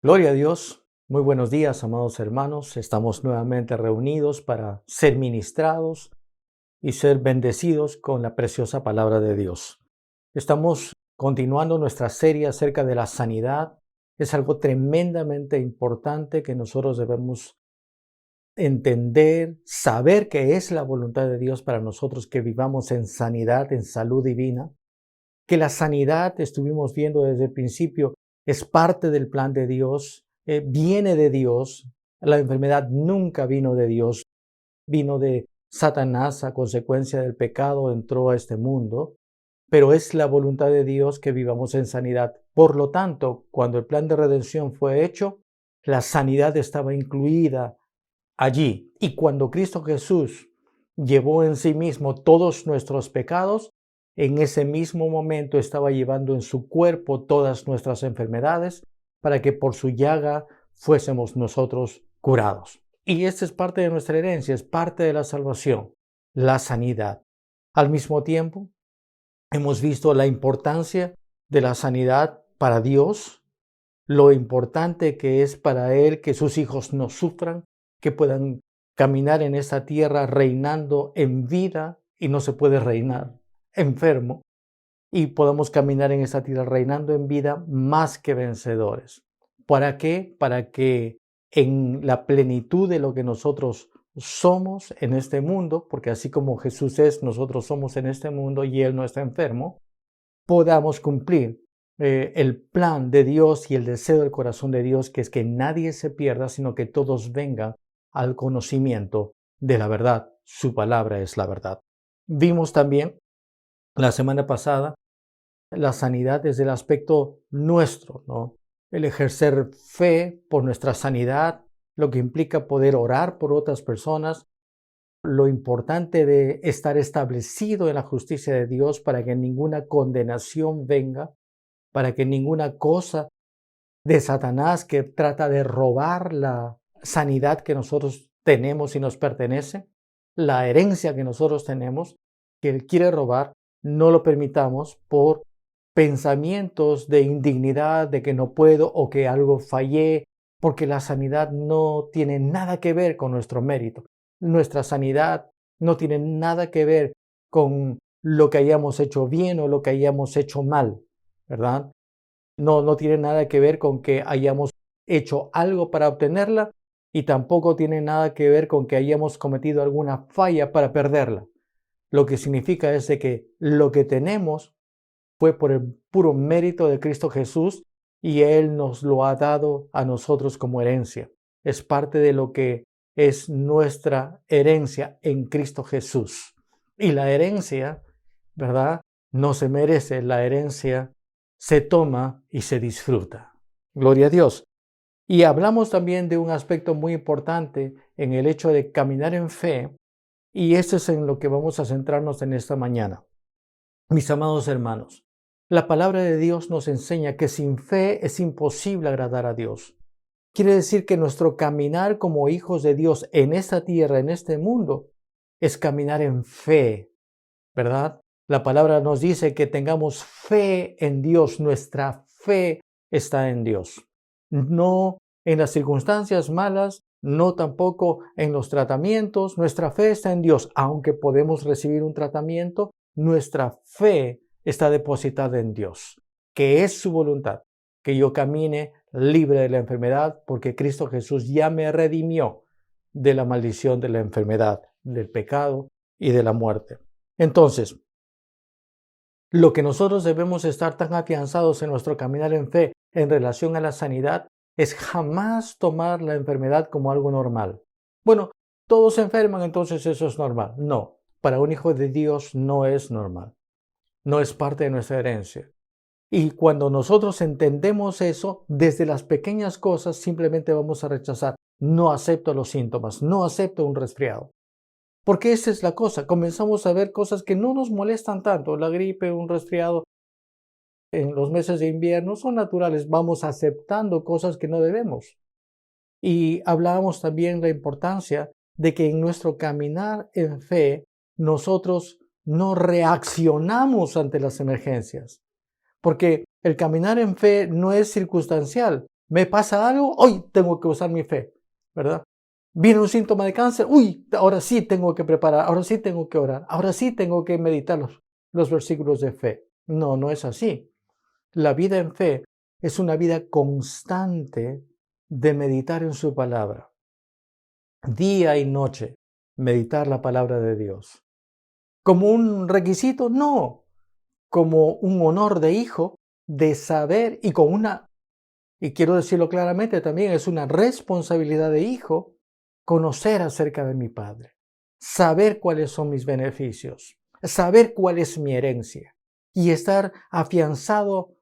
Gloria a Dios. Muy buenos días, amados hermanos. Estamos nuevamente reunidos para ser ministrados y ser bendecidos con la preciosa palabra de Dios. Estamos continuando nuestra serie acerca de la sanidad. Es algo tremendamente importante que nosotros debemos entender, saber que es la voluntad de Dios para nosotros que vivamos en sanidad, en salud divina. Que la sanidad, estuvimos viendo desde el principio, es parte del plan de Dios, viene de Dios. La enfermedad nunca vino de Dios, vino de Satanás a consecuencia del pecado, entró a este mundo, pero es la voluntad de Dios que vivamos en sanidad. Por lo tanto, cuando el plan de redención fue hecho, la sanidad estaba incluida allí. Y cuando Cristo Jesús llevó en sí mismo todos nuestros pecados, en ese mismo momento estaba llevando en su cuerpo todas nuestras enfermedades para que por su llaga fuésemos nosotros curados. Y esta es parte de nuestra herencia, es parte de la salvación, la sanidad. Al mismo tiempo, hemos visto la importancia de la sanidad para Dios, lo importante que es para Él que sus hijos no sufran, que puedan caminar en esta tierra reinando en vida, y no se puede reinar enfermo, y podamos caminar en esta tierra reinando en vida más que vencedores. ¿Para qué? Para que en la plenitud de lo que nosotros somos en este mundo, porque así como Jesús es, nosotros somos en este mundo y Él no está enfermo, podamos cumplir el plan de Dios y el deseo del corazón de Dios, que es que nadie se pierda, sino que todos vengan al conocimiento de la verdad. Su palabra es la verdad. Vimos también la semana pasada la sanidad desde el aspecto nuestro, ¿no? El ejercer fe por nuestra sanidad, lo que implica poder orar por otras personas, lo importante de estar establecido en la justicia de Dios para que ninguna condenación venga, para que ninguna cosa de Satanás que trata de robar la sanidad que nosotros tenemos y nos pertenece, la herencia que nosotros tenemos, que Él quiere robar, no lo permitamos por pensamientos de indignidad, de que no puedo o que algo fallé, porque la sanidad no tiene nada que ver con nuestro mérito. Nuestra sanidad no tiene nada que ver con lo que hayamos hecho bien o lo que hayamos hecho mal, ¿verdad? No tiene nada que ver con que hayamos hecho algo para obtenerla y tampoco tiene nada que ver con que hayamos cometido alguna falla para perderla. Lo que significa es de que lo que tenemos fue por el puro mérito de Cristo Jesús y Él nos lo ha dado a nosotros como herencia. Es parte de lo que es nuestra herencia en Cristo Jesús. Y la herencia, ¿verdad? No se merece, la herencia se toma y se disfruta. Gloria a Dios. Y hablamos también de un aspecto muy importante en el hecho de caminar en fe, y esto es en lo que vamos a centrarnos en esta mañana. Mis amados hermanos, la palabra de Dios nos enseña que sin fe es imposible agradar a Dios. Quiere decir que nuestro caminar como hijos de Dios en esta tierra, en este mundo, es caminar en fe, ¿verdad? La palabra nos dice que tengamos fe en Dios. Nuestra fe está en Dios. No en las circunstancias malas, no tampoco en los tratamientos. Nuestra fe está en Dios. Aunque podemos recibir un tratamiento, nuestra fe está depositada en Dios, que es su voluntad, que yo camine libre de la enfermedad, porque Cristo Jesús ya me redimió de la maldición de la enfermedad, del pecado y de la muerte. Entonces, lo que nosotros debemos estar tan afianzados en nuestro caminar en fe en relación a la sanidad es jamás tomar la enfermedad como algo normal. Bueno, todos se enferman, entonces eso es normal. No, para un hijo de Dios no es normal. No es parte de nuestra herencia. Y cuando nosotros entendemos eso, desde las pequeñas cosas simplemente vamos a rechazar. No acepto los síntomas, no acepto un resfriado. Porque esa es la cosa, comenzamos a ver cosas que no nos molestan tanto. La gripe, un resfriado en los meses de invierno son naturales, vamos aceptando cosas que no debemos. Y hablábamos también de la importancia de que en nuestro caminar en fe nosotros no reaccionamos ante las emergencias. Porque el caminar en fe no es circunstancial. Me pasa algo, hoy tengo que usar mi fe, ¿verdad? Viene un síntoma de cáncer, uy, ahora sí tengo que preparar, ahora sí tengo que orar, ahora sí tengo que meditar los versículos de fe. No, no es así. La vida en fe es una vida constante de meditar en su palabra. Día y noche, meditar la palabra de Dios. ¿Como un requisito? No. Como un honor de hijo, de saber y con y quiero decirlo claramente también, es una responsabilidad de hijo conocer acerca de mi Padre, saber cuáles son mis beneficios, saber cuál es mi herencia y estar afianzado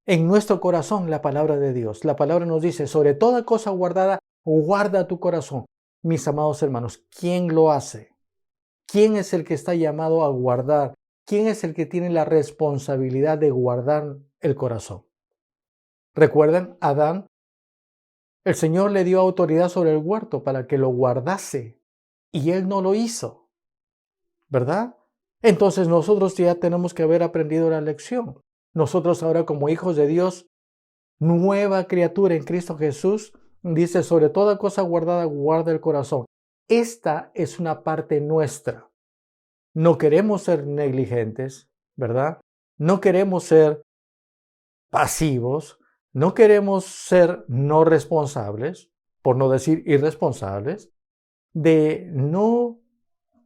en nuestro corazón la palabra de Dios. La palabra nos dice, sobre toda cosa guardada, guarda tu corazón. Mis amados hermanos, ¿quién lo hace? ¿Quién es el que está llamado a guardar? ¿Quién es el que tiene la responsabilidad de guardar el corazón? ¿Recuerdan? Adán, el Señor le dio autoridad sobre el huerto para que lo guardase y él no lo hizo, ¿verdad? Entonces nosotros ya tenemos que haber aprendido la lección. Nosotros ahora como hijos de Dios, nueva criatura en Cristo Jesús, dice, sobre toda cosa guardada, guarda el corazón. Esta es una parte nuestra. No queremos ser negligentes, ¿verdad? No queremos ser pasivos, no queremos ser no responsables, por no decir irresponsables, de no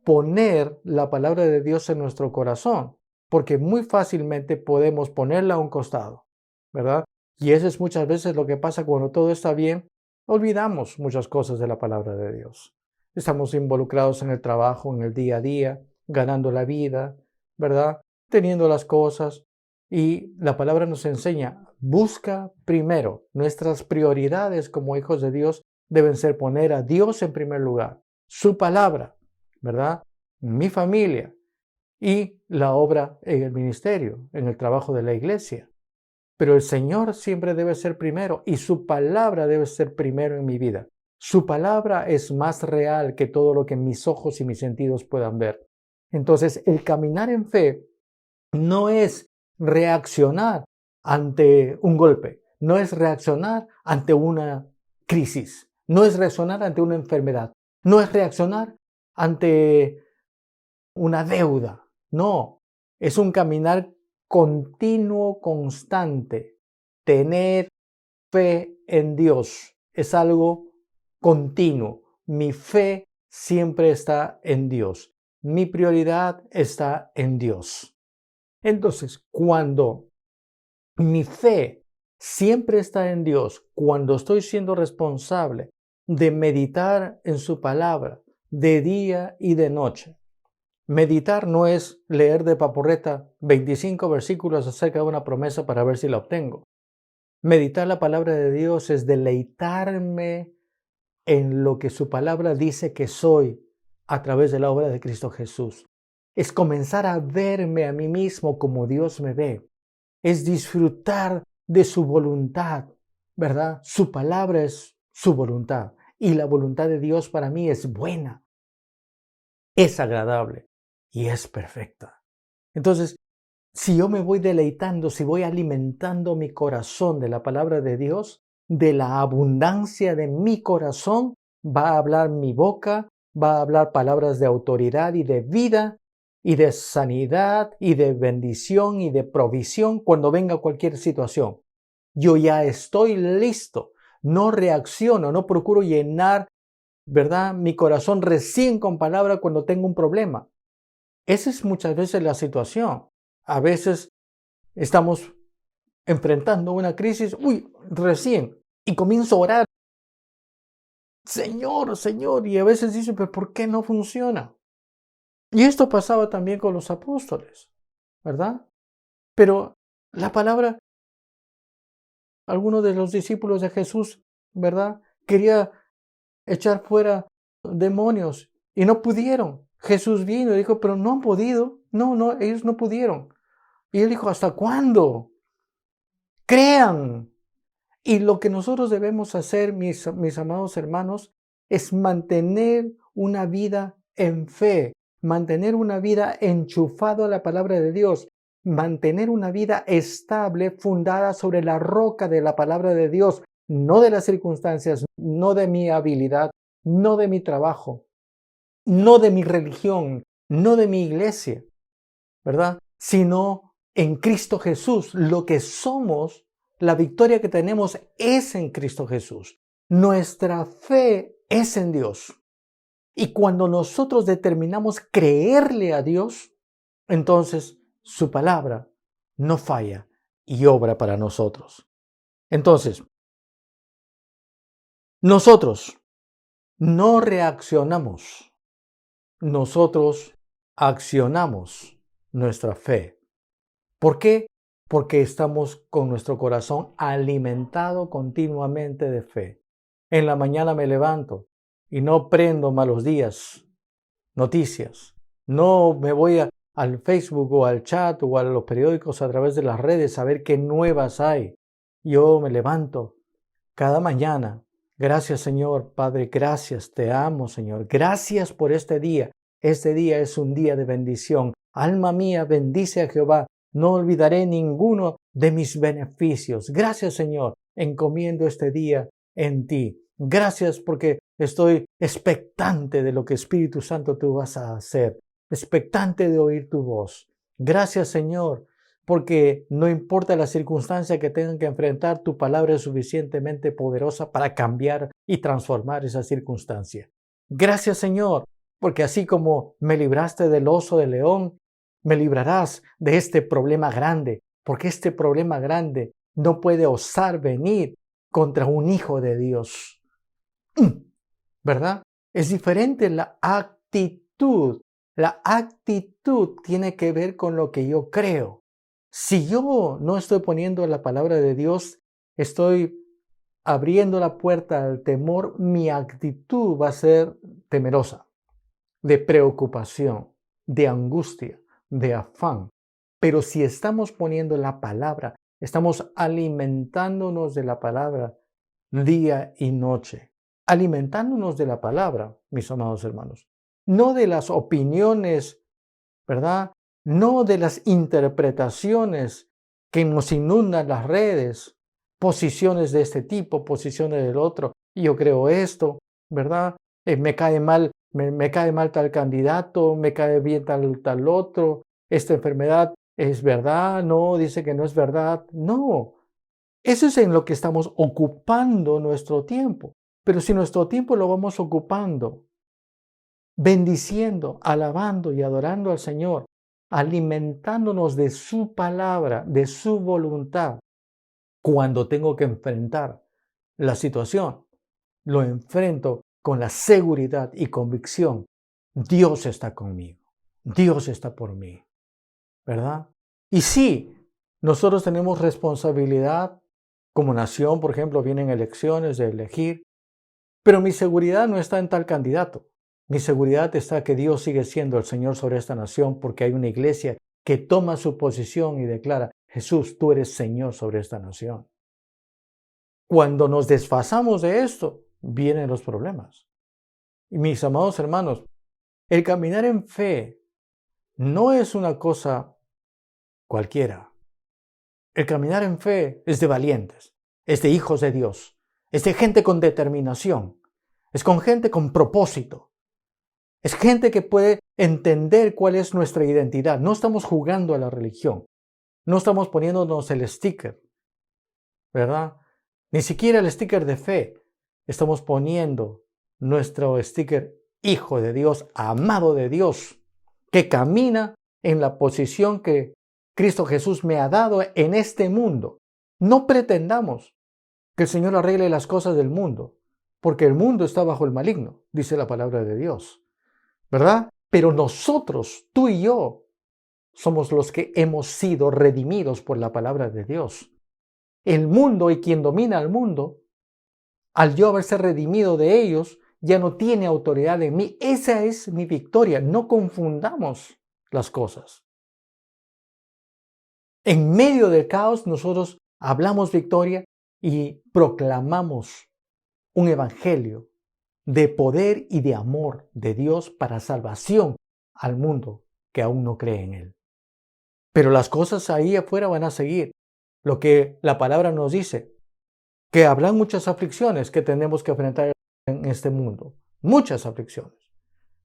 poner la palabra de Dios en nuestro corazón, porque muy fácilmente podemos ponerla a un costado, ¿verdad? Y eso es muchas veces lo que pasa cuando todo está bien, olvidamos muchas cosas de la palabra de Dios. Estamos involucrados en el trabajo, en el día a día, ganando la vida, ¿verdad? Teniendo las cosas. Y la palabra nos enseña, busca primero. Nuestras prioridades como hijos de Dios deben ser poner a Dios en primer lugar, su palabra, ¿verdad? Mi familia y la obra en el ministerio, en el trabajo de la iglesia. Pero el Señor siempre debe ser primero y su palabra debe ser primero en mi vida. Su palabra es más real que todo lo que mis ojos y mis sentidos puedan ver. Entonces, el caminar en fe no es reaccionar ante un golpe, no es reaccionar ante una crisis, no es reaccionar ante una enfermedad, no es reaccionar ante una deuda, no, es un caminar continuo, constante. Tener fe en Dios es algo continuo. Mi fe siempre está en Dios. Mi prioridad está en Dios. Entonces, cuando mi fe siempre está en Dios, cuando estoy siendo responsable de meditar en su palabra de día y de noche. Meditar no es leer de paporreta 25 versículos acerca de una promesa para ver si la obtengo. Meditar la palabra de Dios es deleitarme en lo que su palabra dice que soy a través de la obra de Cristo Jesús. Es comenzar a verme a mí mismo como Dios me ve. Es disfrutar de su voluntad, ¿verdad? Su palabra es su voluntad y la voluntad de Dios para mí es buena, es agradable y es perfecta. Entonces, si yo me voy deleitando, si voy alimentando mi corazón de la palabra de Dios, de la abundancia de mi corazón, va a hablar mi boca, va a hablar palabras de autoridad y de vida y de sanidad y de bendición y de provisión cuando venga cualquier situación. Yo ya estoy listo, no reacciono, no procuro llenar, ¿verdad?, mi corazón recién con palabra cuando tengo un problema. Esa es muchas veces la situación. A veces estamos enfrentando una crisis, recién, y comienzo a orar, Señor, Señor, y a veces dice, pero ¿por qué no funciona? Y esto pasaba también con los apóstoles, ¿verdad? Pero la palabra, algunos de los discípulos de Jesús, ¿verdad?, quería echar fuera demonios y no pudieron. Jesús vino y dijo, pero no han podido. No, ellos no pudieron. Y él dijo, ¿hasta cuándo? Crean. Y lo que nosotros debemos hacer, mis amados hermanos, es mantener una vida en fe, mantener una vida enchufado a la palabra de Dios, mantener una vida estable, fundada sobre la roca de la palabra de Dios, no de las circunstancias, no de mi habilidad, no de mi trabajo, no de mi religión, no de mi iglesia, ¿verdad? Sino en Cristo Jesús. Lo que somos, la victoria que tenemos es en Cristo Jesús. Nuestra fe es en Dios. Y cuando nosotros determinamos creerle a Dios, entonces su palabra no falla y obra para nosotros. Entonces, nosotros no reaccionamos, nosotros accionamos nuestra fe. ¿Por qué? Porque estamos con nuestro corazón alimentado continuamente de fe. En la mañana me levanto y no prendo malos días, noticias. No me voy al Facebook o al chat o a los periódicos a través de las redes a ver qué nuevas hay. Yo me levanto cada mañana. Gracias, Señor, Padre, gracias, te amo, Señor. Gracias por este día. Este día es un día de bendición. Alma mía, bendice a Jehová. No olvidaré ninguno de mis beneficios. Gracias, Señor, encomiendo este día en ti. Gracias porque estoy expectante de lo que Espíritu Santo tú vas a hacer. Expectante de oír tu voz. Gracias, Señor, porque no importa la circunstancia que tengan que enfrentar, tu palabra es suficientemente poderosa para cambiar y transformar esa circunstancia. Gracias, Señor, porque así como me libraste del oso del león, me librarás de este problema grande, porque este problema grande no puede osar venir contra un hijo de Dios. ¿Verdad? Es diferente la actitud. La actitud tiene que ver con lo que yo creo. Si yo no estoy poniendo la palabra de Dios, estoy abriendo la puerta al temor, mi actitud va a ser temerosa, de preocupación, de angustia, de afán. Pero si estamos poniendo la palabra, estamos alimentándonos de la palabra día y noche, alimentándonos de la palabra, mis amados hermanos, no de las opiniones, ¿verdad? No de las interpretaciones que nos inundan las redes, posiciones de este tipo, posiciones del otro, y yo creo esto, ¿verdad? Me cae mal tal candidato, me cae bien tal otro, esta enfermedad es verdad, no, dice que no es verdad, no. Eso es en lo que estamos ocupando nuestro tiempo. Pero si nuestro tiempo lo vamos ocupando, bendiciendo, alabando y adorando al Señor, alimentándonos de su palabra, de su voluntad, cuando tengo que enfrentar la situación, lo enfrento con la seguridad y convicción. Dios está conmigo. Dios está por mí. ¿Verdad? Y sí, nosotros tenemos responsabilidad como nación, por ejemplo, vienen elecciones de elegir, pero mi seguridad no está en tal candidato. Mi seguridad está que Dios sigue siendo el Señor sobre esta nación porque hay una iglesia que toma su posición y declara, Jesús, tú eres Señor sobre esta nación. Cuando nos desfasamos de esto, vienen los problemas. Y mis amados hermanos, el caminar en fe no es una cosa cualquiera. El caminar en fe es de valientes, es de hijos de Dios, es de gente con determinación, es con gente con propósito, es gente que puede entender cuál es nuestra identidad. No estamos jugando a la religión, no estamos poniéndonos el sticker, ¿verdad? Ni siquiera el sticker de fe, estamos poniendo nuestro sticker hijo de Dios, amado de Dios, que camina en la posición que Cristo Jesús me ha dado en este mundo. No pretendamos que el Señor arregle las cosas del mundo, porque el mundo está bajo el maligno, dice la palabra de Dios, ¿verdad? Pero nosotros, tú y yo, somos los que hemos sido redimidos por la palabra de Dios. El mundo y quien domina al mundo, al yo haberse redimido de ellos, ya no tiene autoridad en mí. Esa es mi victoria. No confundamos las cosas. En medio del caos, nosotros hablamos victoria y proclamamos un evangelio de poder y de amor de Dios para salvación al mundo que aún no cree en Él. Pero las cosas ahí afuera van a seguir. Lo que la palabra nos dice, que habrá muchas aflicciones que tenemos que enfrentar en este mundo. Muchas aflicciones,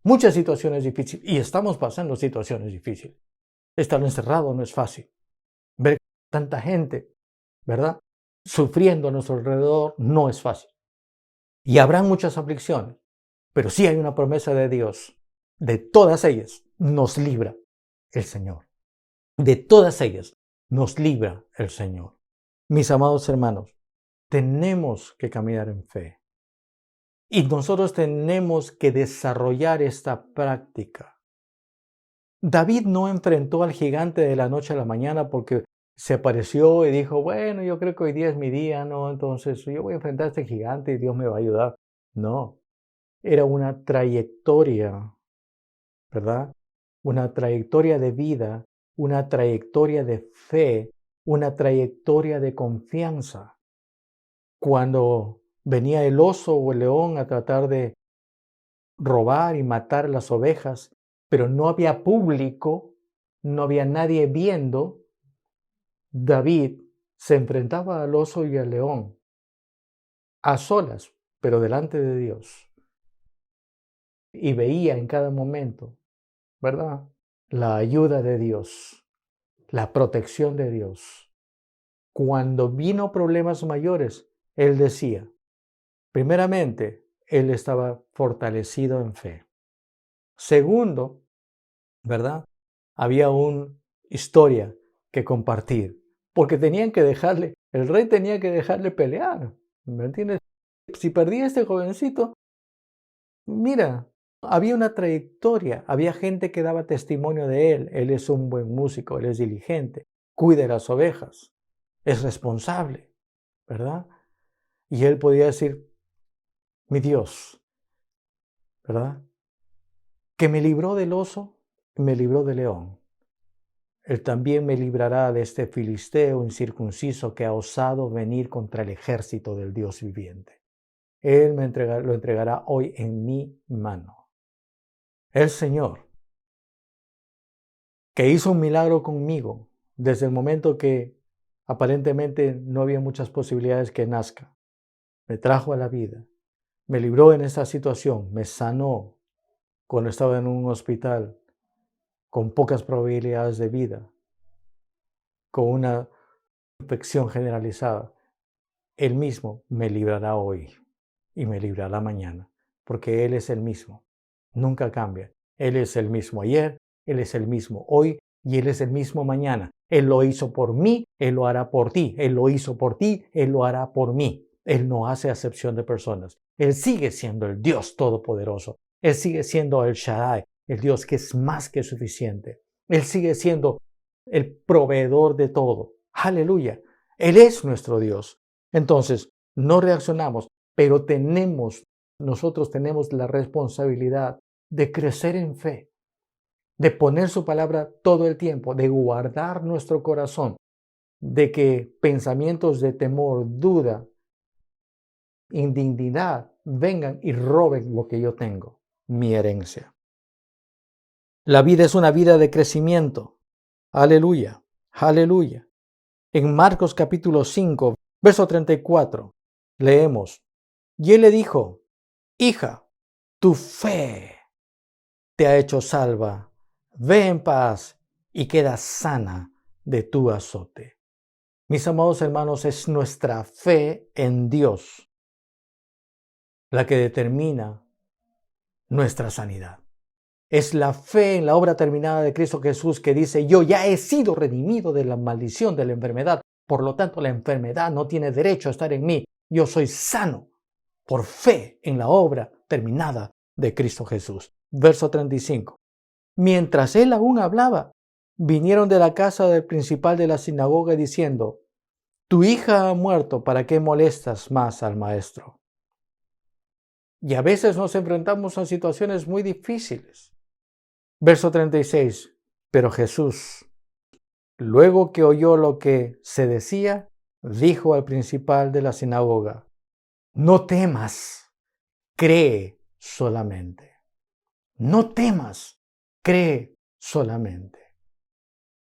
muchas situaciones difíciles. Y estamos pasando situaciones difíciles. Estar encerrado no es fácil. Ver tanta gente, ¿verdad?, sufriendo a nuestro alrededor no es fácil. Y habrá muchas aflicciones, pero sí hay una promesa de Dios. De todas ellas nos libra el Señor. De todas ellas nos libra el Señor. Mis amados hermanos, tenemos que caminar en fe. Y nosotros tenemos que desarrollar esta práctica. David no enfrentó al gigante de la noche a la mañana porque se apareció y dijo, bueno, yo creo que hoy día es mi día, ¿no? Entonces yo voy a enfrentar a este gigante y Dios me va a ayudar. No, era una trayectoria, ¿verdad? Una trayectoria de vida, una trayectoria de fe, una trayectoria de confianza. Cuando venía el oso o el león a tratar de robar y matar las ovejas, pero no había público, no había nadie viendo, David se enfrentaba al oso y al león a solas, pero delante de Dios. Y veía en cada momento, ¿verdad?, la ayuda de Dios, la protección de Dios. Cuando vino problemas mayores, él decía, primeramente, él estaba fortalecido en fe. Segundo, ¿verdad?, había una historia que compartir, porque tenían que dejarle, el rey tenía que dejarle pelear, ¿me entiendes? Si perdía este jovencito, mira, había una trayectoria, había gente que daba testimonio de él es un buen músico, él es diligente, cuida las ovejas, es responsable, ¿verdad? Y él podía decir, mi Dios, ¿verdad?, que me libró del oso, me libró del león. Él también me librará de este filisteo incircunciso que ha osado venir contra el ejército del Dios viviente. Él lo entregará hoy en mi mano. El Señor, que hizo un milagro conmigo desde el momento que aparentemente no había muchas posibilidades que nazca, me trajo a la vida, me libró en esta situación, me sanó cuando estaba en un hospital con pocas probabilidades de vida, con una infección generalizada. Él mismo me librará hoy y me librará mañana, porque Él es el mismo, nunca cambia. Él es el mismo ayer, Él es el mismo hoy y Él es el mismo mañana. Él lo hizo por mí, Él lo hará por ti. Él lo hizo por ti, Él lo hará por mí. Él no hace acepción de personas. Él sigue siendo el Dios Todopoderoso. Él sigue siendo el Shaddai, el Dios que es más que suficiente. Él sigue siendo el proveedor de todo. Aleluya. Él es nuestro Dios. Entonces, no reaccionamos, pero nosotros tenemos la responsabilidad de crecer en fe, de poner su palabra todo el tiempo, de guardar nuestro corazón, de que pensamientos de temor, duda, indignidad vengan y roben lo que yo tengo, mi herencia. La vida es una vida de crecimiento. Aleluya, aleluya. En Marcos capítulo 5, verso 34, leemos, y él le dijo, hija, tu fe te ha hecho salva, ve en paz y queda sana de tu azote. Mis amados hermanos, es nuestra fe en Dios la que determina nuestra sanidad. Es la fe en la obra terminada de Cristo Jesús que dice, yo ya he sido redimido de la maldición de la enfermedad, por lo tanto la enfermedad no tiene derecho a estar en mí. Yo soy sano por fe en la obra terminada de Cristo Jesús. Verso 35. Mientras él aún hablaba, vinieron de la casa del principal de la sinagoga diciendo, tu hija ha muerto, ¿para qué molestas más al maestro? Y a veces nos enfrentamos a situaciones muy difíciles. Verso 36. Pero Jesús, luego que oyó lo que se decía, dijo al principal de la sinagoga, no temas, cree solamente. No temas, cree solamente.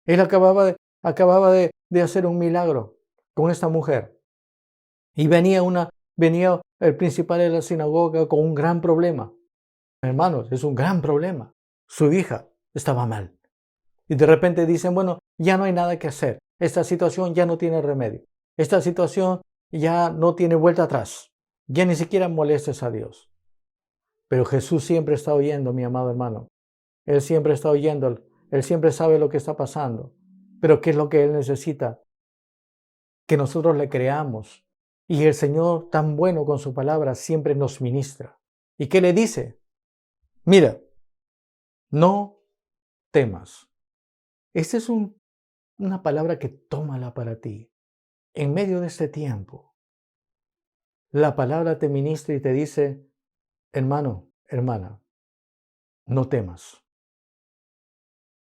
Él acababa de hacer un milagro con esta mujer. Y venía el principal de la sinagoga con un gran problema. Hermanos, es un gran problema. Su hija estaba mal. Y de repente dicen, bueno, ya no hay nada que hacer. Esta situación ya no tiene remedio. Esta situación ya no tiene vuelta atrás. Ya ni siquiera molestes a Dios. Pero Jesús siempre está oyendo, mi amado hermano. Él siempre está oyendo. Él siempre sabe lo que está pasando. Pero ¿qué es lo que Él necesita? Que nosotros le creamos. Y el Señor, tan bueno con su palabra, siempre nos ministra. ¿Y qué le dice? Mira, no temas. Esta es una palabra que tómala para ti. En medio de este tiempo, la palabra te ministra y te dice, hermano, hermana, no temas.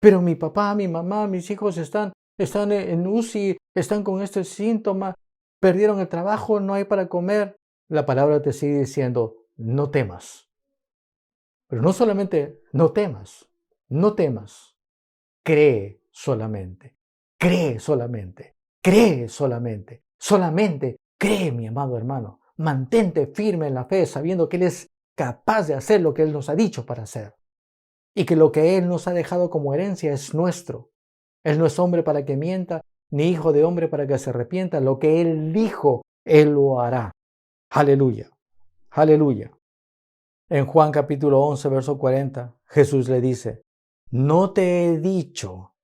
Pero mi papá, mi mamá, mis hijos están en UCI, están con este síntoma, perdieron el trabajo, no hay para comer. La palabra te sigue diciendo, no temas. Pero no solamente no temas, no temas. Cree solamente, cree solamente, cree solamente, solamente cree, mi amado hermano. Mantente firme en la fe, sabiendo que Él es capaz de hacer lo que Él nos ha dicho para hacer. Y que lo que Él nos ha dejado como herencia es nuestro. Él no es hombre para que mienta, ni hijo de hombre para que se arrepienta. Lo que Él dijo, Él lo hará. Aleluya, aleluya. En Juan capítulo 11, verso 40, Jesús le dice, ¿no te he dicho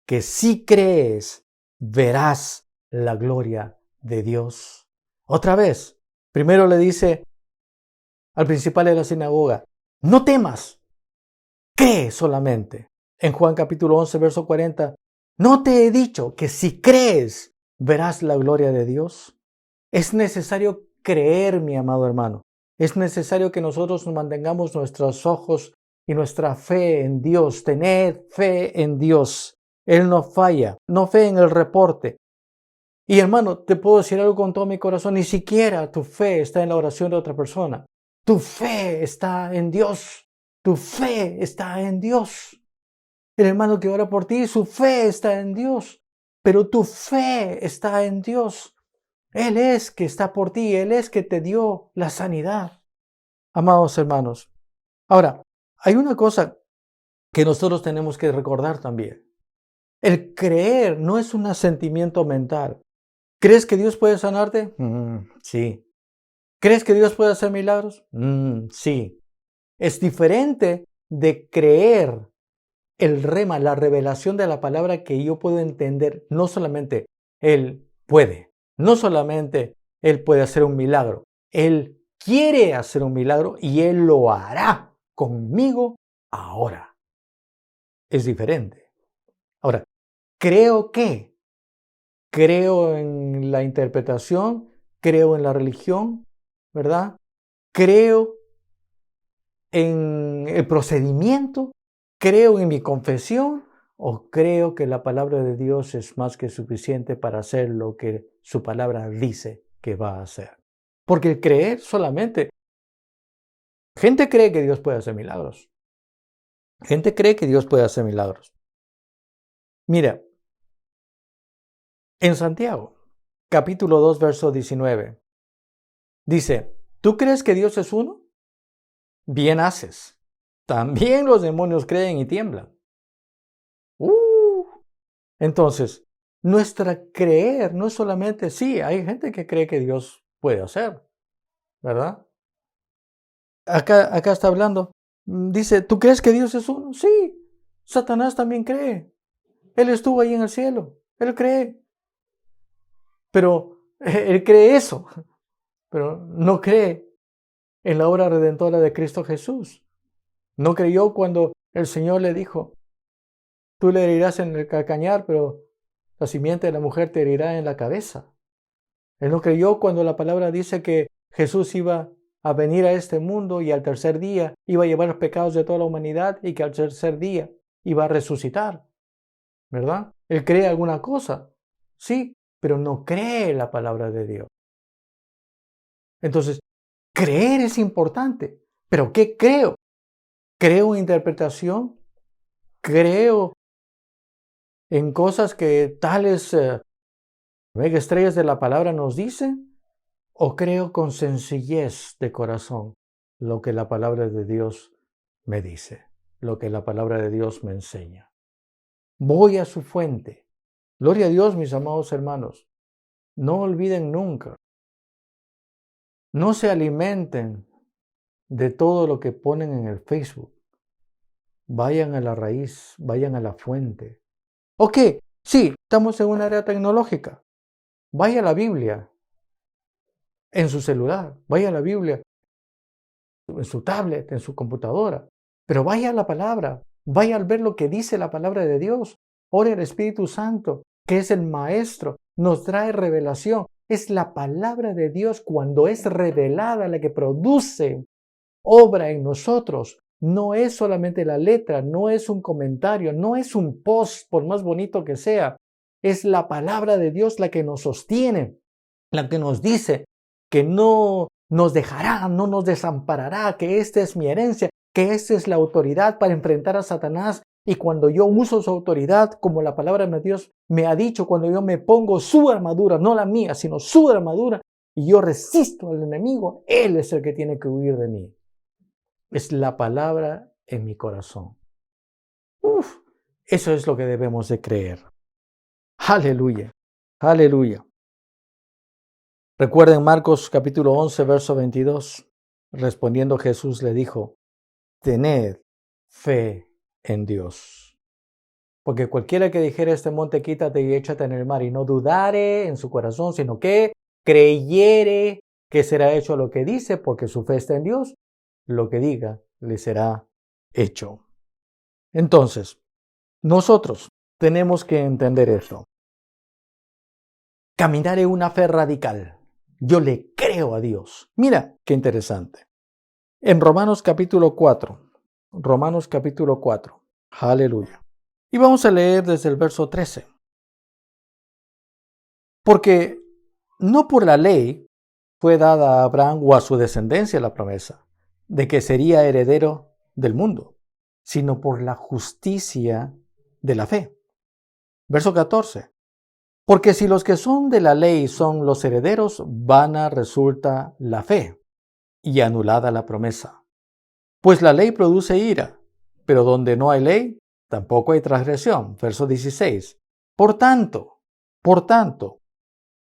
que si crees, verás la gloria de Dios? Otra vez, primero le dice al principal de la sinagoga, no temas, cree solamente. En Juan capítulo 11, verso 40, ¿no te he dicho que si crees, verás la gloria de Dios? Es necesario creer, mi amado hermano. Es necesario que nosotros nos mantengamos nuestros ojos y nuestra fe en Dios. Tener fe en Dios. Él no falla. No fe en el reporte. Y hermano, te puedo decir algo con todo mi corazón. Ni siquiera tu fe está en la oración de otra persona. Tu fe está en Dios. Tu fe está en Dios. El hermano que ora por ti, su fe está en Dios. Pero tu fe está en Dios. Él es que está por ti, Él es que te dio la sanidad. Amados hermanos. Ahora, hay una cosa que nosotros tenemos que recordar también. El creer no es un asentimiento mental. ¿Crees que Dios puede sanarte? Sí. ¿Crees que Dios puede hacer milagros? Sí. Es diferente de creer el rema, la revelación de la palabra que yo puedo entender. No solamente Él puede. No solamente Él puede hacer un milagro, Él quiere hacer un milagro y Él lo hará conmigo ahora. Es diferente. Ahora, creo en la interpretación, creo en la religión, ¿verdad? Creo en el procedimiento, creo en mi confesión o creo que la palabra de Dios es más que suficiente para hacer lo que su palabra dice que va a hacer. Porque el creer solamente, gente cree que Dios puede hacer milagros. Gente cree que Dios puede hacer milagros. Mira, en Santiago, capítulo 2, verso 19, dice, ¿tú crees que Dios es uno? Bien haces. También los demonios creen y tiemblan. Entonces, nuestra creer no es solamente, sí, hay gente que cree que Dios puede hacer, ¿verdad? Acá está hablando, dice, ¿tú crees que Dios es uno? Sí, Satanás también cree. Él estuvo ahí en el cielo, él cree. Pero él cree eso, pero no cree en la obra redentora de Cristo Jesús. No creyó cuando el Señor le dijo, tú le herirás en el calcañar, pero la simiente de la mujer te herirá en la cabeza. Él no creyó cuando la palabra dice que Jesús iba a venir a este mundo y al tercer día iba a llevar los pecados de toda la humanidad y que al tercer día iba a resucitar, ¿verdad? Él cree alguna cosa, sí, pero no cree la palabra de Dios. Entonces, creer es importante, pero ¿qué creo? ¿Creo en interpretación? ¿Creo en cosas que tales mega estrellas de la palabra nos dicen? o creo con sencillez de corazón lo que la palabra de Dios me dice, lo que la palabra de Dios me enseña. Voy a su fuente. Gloria a Dios, mis amados hermanos. No olviden nunca. No se alimenten de todo lo que ponen en el Facebook. Vayan a la raíz, vayan a la fuente. Ok, sí, estamos en una era tecnológica. Vaya a la Biblia en su celular, vaya a la Biblia en su tablet, en su computadora. Pero vaya a la palabra, vaya al ver lo que dice la palabra de Dios. Ore al Espíritu Santo, que es el Maestro, nos trae revelación. Es la palabra de Dios cuando es revelada la que produce obra en nosotros. No es solamente la letra, no es un comentario, no es un post, por más bonito que sea. Es la palabra de Dios la que nos sostiene, la que nos dice que no nos dejará, no nos desamparará, que esta es mi herencia, que esta es la autoridad para enfrentar a Satanás. Y cuando yo uso su autoridad, como la palabra de Dios me ha dicho, cuando yo me pongo su armadura, no la mía, sino su armadura, y yo resisto al enemigo, él es el que tiene que huir de mí. Es la palabra en mi corazón. Eso es lo que debemos de creer. Aleluya, aleluya. Recuerden Marcos capítulo 11, verso 22. Respondiendo Jesús le dijo, tened fe en Dios. Porque cualquiera que dijera este monte, quítate y échate en el mar, y no dudare en su corazón, sino que creyere que será hecho lo que dice, porque su fe está en Dios, lo que diga le será hecho. Entonces, nosotros tenemos que entender esto. Caminar en una fe radical. Yo le creo a Dios. Mira, qué interesante. En Romanos capítulo 4. Romanos capítulo 4. Aleluya. Y vamos a leer desde el verso 13. Porque no por la ley fue dada a Abraham o a su descendencia la promesa de que sería heredero del mundo, sino por la justicia de la fe. Verso 14. Porque si los que son de la ley son los herederos, vana resulta la fe y anulada la promesa. Pues la ley produce ira, pero donde no hay ley, tampoco hay transgresión. Verso 16. Por tanto,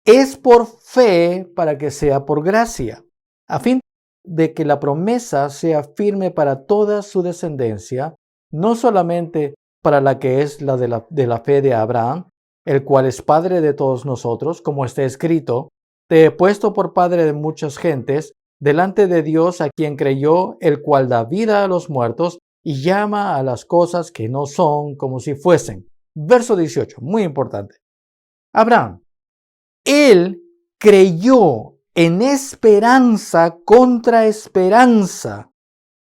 es por fe para que sea por gracia, a fin de que la promesa sea firme para toda su descendencia, no solamente para la que es la de la fe de Abraham, el cual es padre de todos nosotros, como está escrito, te he puesto por padre de muchas gentes, delante de Dios a quien creyó, el cual da vida a los muertos y llama a las cosas que no son como si fuesen. Verso 18, muy importante. Abraham, él creyó en esperanza contra esperanza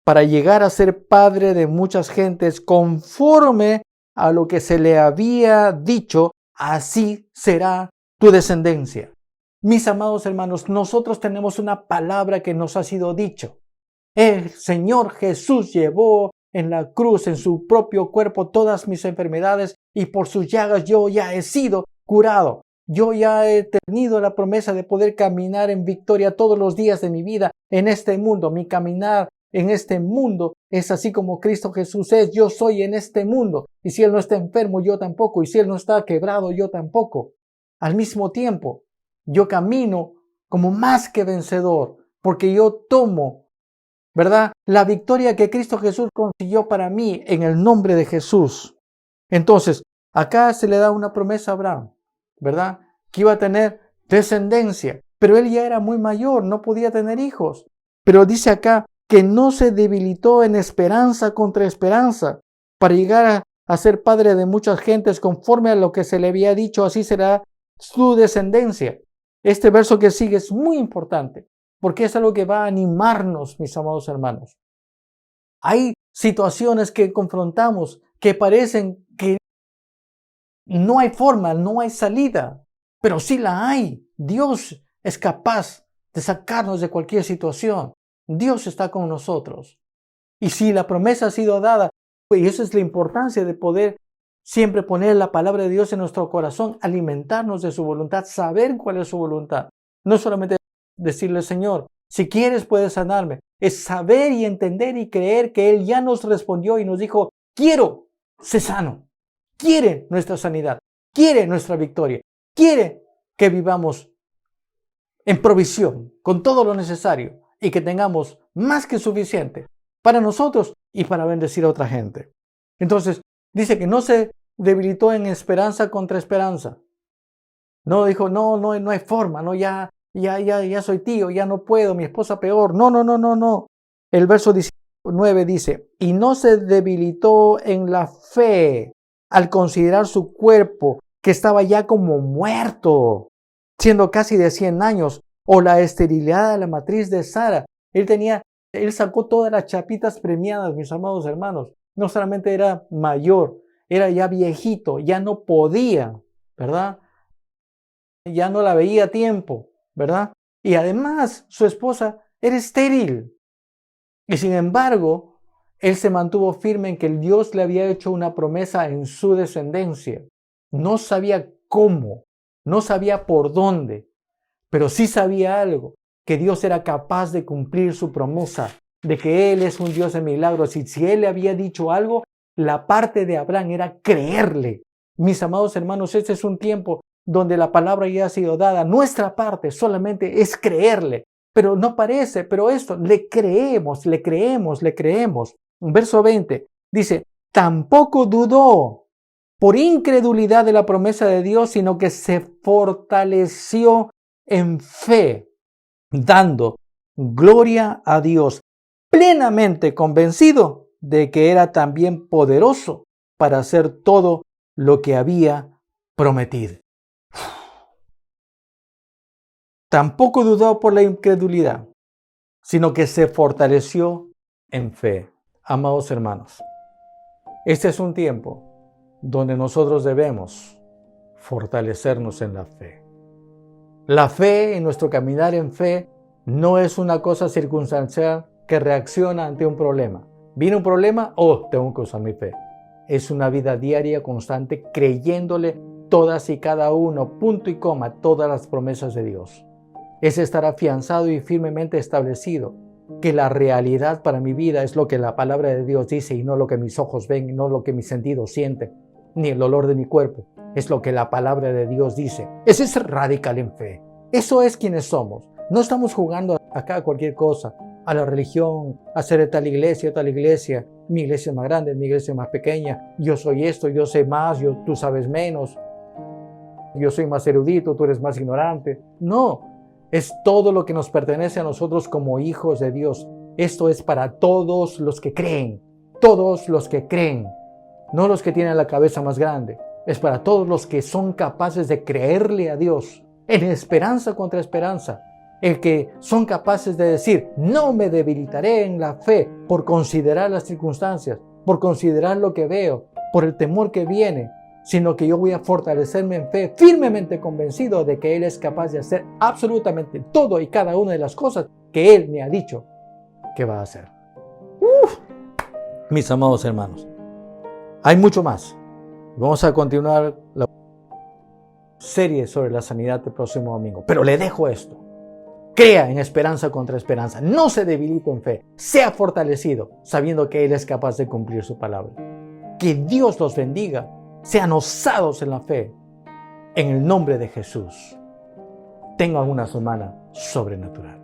para llegar a ser padre de muchas gentes conforme a lo que se le había dicho, así será tu descendencia. Mis amados hermanos, nosotros tenemos una palabra que nos ha sido dicho. El Señor Jesús llevó en la cruz, en su propio cuerpo, todas mis enfermedades y por sus llagas yo ya he sido curado. Yo ya he tenido la promesa de poder caminar en victoria todos los días de mi vida en este mundo. Mi caminar en este mundo es así como Cristo Jesús es. Yo soy en este mundo. Y si Él no está enfermo, yo tampoco. Y si Él no está quebrado, yo tampoco. Al mismo tiempo, yo camino como más que vencedor, porque yo tomo, ¿verdad?, la victoria que Cristo Jesús consiguió para mí en el nombre de Jesús. Entonces, acá se le da una promesa a Abraham, ¿verdad?, que iba a tener descendencia, pero él ya era muy mayor, no podía tener hijos. Pero dice acá que no se debilitó en esperanza contra esperanza para llegar a ser padre de muchas gentes conforme a lo que se le había dicho, así será su descendencia. Este verso que sigue es muy importante porque es algo que va a animarnos, mis amados hermanos. Hay situaciones que confrontamos que parecen que no hay forma, no hay salida, pero sí la hay. Dios es capaz de sacarnos de cualquier situación. Dios está con nosotros. Y si la promesa ha sido dada, pues esa es la importancia de poder siempre poner la palabra de Dios en nuestro corazón, alimentarnos de su voluntad, saber cuál es su voluntad. No solamente decirle, Señor, si quieres puedes sanarme. Es saber y entender y creer que Él ya nos respondió y nos dijo, quiero, sé sano. Quiere nuestra sanidad, quiere nuestra victoria, quiere que vivamos en provisión, con todo lo necesario y que tengamos más que suficiente para nosotros y para bendecir a otra gente. Entonces, dice que no se debilitó en esperanza contra esperanza. No dijo, no hay forma, no, ya soy tío, ya no puedo, mi esposa peor. No. El verso 19 dice, y no se debilitó en la fe al considerar su cuerpo que estaba ya como muerto, siendo casi de 100 años, o la esterilidad de la matriz de Sara. Él sacó todas las chapitas premiadas, mis amados hermanos. No solamente era mayor, era ya viejito, ya no podía, ¿verdad? Ya no la veía a tiempo, ¿verdad? Y además su esposa era estéril. Y sin embargo, él se mantuvo firme en que el Dios le había hecho una promesa en su descendencia. No sabía cómo, no sabía por dónde, pero sí sabía algo, que Dios era capaz de cumplir su promesa, de que Él es un Dios de milagros. Y si Él le había dicho algo, la parte de Abraham era creerle. Mis amados hermanos, este es un tiempo donde la palabra ya ha sido dada. Nuestra parte solamente es creerle. Pero no parece, pero esto, le creemos. Verso 20 dice, tampoco dudó por incredulidad de la promesa de Dios, sino que se fortaleció en fe, dando gloria a Dios, plenamente convencido de que era también poderoso para hacer todo lo que había prometido. Tampoco dudó por la incredulidad, sino que se fortaleció en fe. Amados hermanos, este es un tiempo donde nosotros debemos fortalecernos en la fe. La fe, en nuestro caminar en fe, no es una cosa circunstancial que reacciona ante un problema. ¿Viene un problema? Tengo que usar mi fe. Es una vida diaria, constante, creyéndole todas y cada uno, punto y coma, todas las promesas de Dios. Es estar afianzado y firmemente establecido que la realidad para mi vida es lo que la palabra de Dios dice y no lo que mis ojos ven, no lo que mis sentidos sienten, ni el olor de mi cuerpo. Es lo que la palabra de Dios dice. Ese es radical en fe. Eso es quienes somos. No estamos jugando acá a cualquier cosa, a la religión, a ser de tal iglesia, mi iglesia es más grande, mi iglesia es más pequeña, yo soy esto, yo sé más, tú sabes menos, yo soy más erudito, tú eres más ignorante. No, es todo lo que nos pertenece a nosotros como hijos de Dios. Esto es para todos los que creen, no los que tienen la cabeza más grande. Es para todos los que son capaces de creerle a Dios en esperanza contra esperanza. El que son capaces de decir, no me debilitaré en la fe por considerar las circunstancias, por considerar lo que veo, por el temor que viene, sino que yo voy a fortalecerme en fe, firmemente convencido de que Él es capaz de hacer absolutamente todo y cada una de las cosas que Él me ha dicho que va a hacer. Mis amados hermanos, hay mucho más. Vamos a continuar la serie sobre la sanidad el próximo domingo, pero le dejo esto. Crea en esperanza contra esperanza, no se debilite en fe, sea fortalecido sabiendo que Él es capaz de cumplir su palabra. Que Dios los bendiga. Sean osados en la fe, en el nombre de Jesús. Tengan una semana sobrenatural.